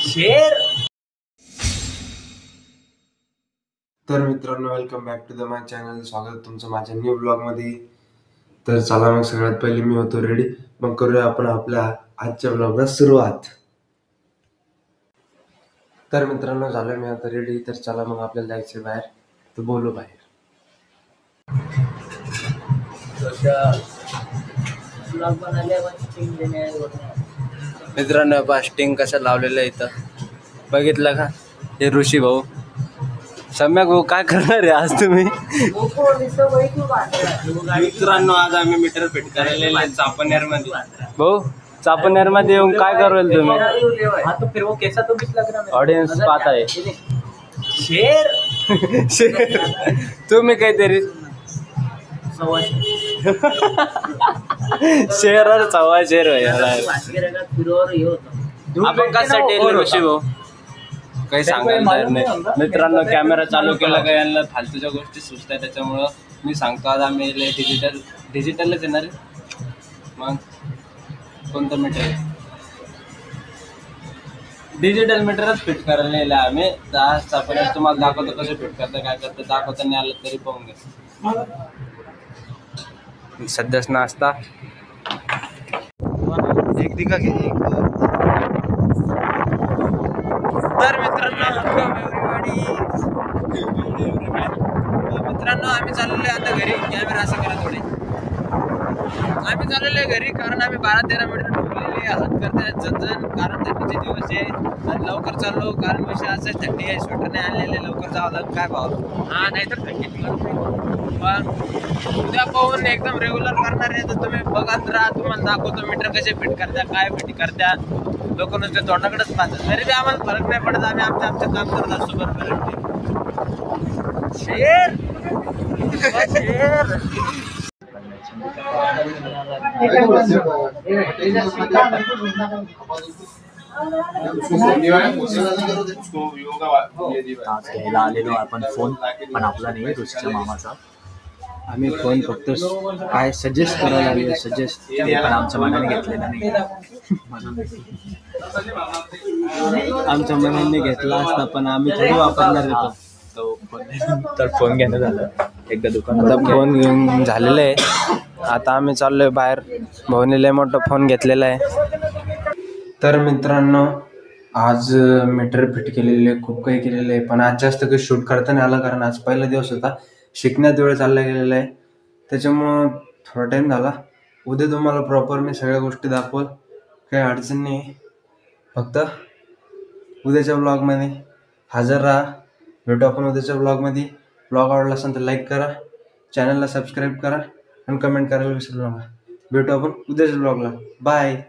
शेर. तर मित्रांनो, welcome back to the my channel. स्वागत तुमचं माझ्या न्यू ब्लॉगमध्ये. तर चला मग सगळ्यात पहिले मी होतो रेडी. मग करूया आपण आपल्या आजच्या ब्लॉगला सुरुवात. तर मित्रांनो, झालं मी आता रेडी. तर चला मग आपल्याला जायचं बाहेर. तर बोलू बाहेर. मित्रांनो, फास्टिंग कसं लावलेलं आहे इथं बघितलं का? हे ऋषी भाऊ. सम्यक भाऊ, काय करणार आहे आज तुम्ही? मित्रांनो, आज आम्ही मीटर फिट करायला चापनेर मध्ये. भाऊ, चापनेर मध्ये येऊन काय कराल तुम्ही? ऑडियन्स पाहत आहे. शेर. शेर. तुम्ही काहीतरी शेर और सव्वा शेर आपण कशासाठी ऋषी भाऊ काही सांगायला तयार नाही. मित्रांनो, कॅमेरा चालू केला का यांना फालतूच्या गोष्टी सुचतात, त्याच्यामुळं मी सांगतो आज आम्ही डिजिटलच येणार आहे. मग कोणतं मीटर? डिजिटल मीटरच फिट करायला नेलं आम्ही. आज आपण तुम्हाला दाखवतो कसं फिट करतं, काय करतं. दाखवता नाही आलं तरी पाहून घ्या. सध्याच नाश्ता एक दिका घे. तर मित्रांनो, आम्ही चाललेलो आहे आता घरी. कॅमेरा असं करा थोडे. आम्ही चाललेलो आहे घरी, कारण आम्ही 12-13 मीटर ठोकलेले हात करतायत जण, कारण थंडीचे दिवस आहे आणि लवकर चाललो. कारण विषय असं थंडी आहे, स्वेटर नाही आणलेले, लवकर जावं लागेल. काय भाव? हा, नाहीतर थंडीत पण उद्या पाहून एकदम रेग्युलर करणार आहे. तर तुम्ही बघत राहा, तुम्हाला दाखवतो मीटर कसे फिट करत्या, काय फिट करत्या. लोक नुसते तोंडाकडेच पाहतात, तरी बी आम्हाला फरक नाही पडत. आम्ही आमचं काम करत असतो बरोबर. शेर. शेर. आज घ्यायला आलेलो आपण फोन, पण आपला नाही, ऋषीच्या मामाचा. आम्ही फोन फक्त काय सजेस्ट करायला लागले. सजेस्ट पण आमच्या मनाने घेतलेला नाही. आमच्या मनाने घेतला असता, पण आम्ही थोडी वापरणार होतो. तर फोन घेणं झालं एकदा दुकानात. आता फोन घेऊन झालेलं आहे. आता आम्ही चाललोय बाहेर. भाऊने लय मोठा फोन घेतलेला आहे. तर मित्रांनो, आज मीटर फिट केलेले, खूप काही केलेलं आहे. पण आज जास्त काही शूट करता नाही आलं, कारण आज पहिला दिवस होता. शिकण्यात वेळ चालला गेलेला आहे, त्याच्यामुळं थोडा टाईम झाला. उद्या तुम्हाला प्रॉपर मी सगळ्या गोष्टी दाखवल. काही अडचण नाही. फक्त उद्याच्या ब्लॉगमध्ये हजर राहा. भेटू आपण उद्याच्या ब्लॉगमध्ये. ब्लॉग आवडला असेल तर लाईक करा, चॅनलला सबस्क्राईब करा आणि कमेंट करायला विसरू नका. भेटू आपण उद्याच्या ब्लॉगला. बाय.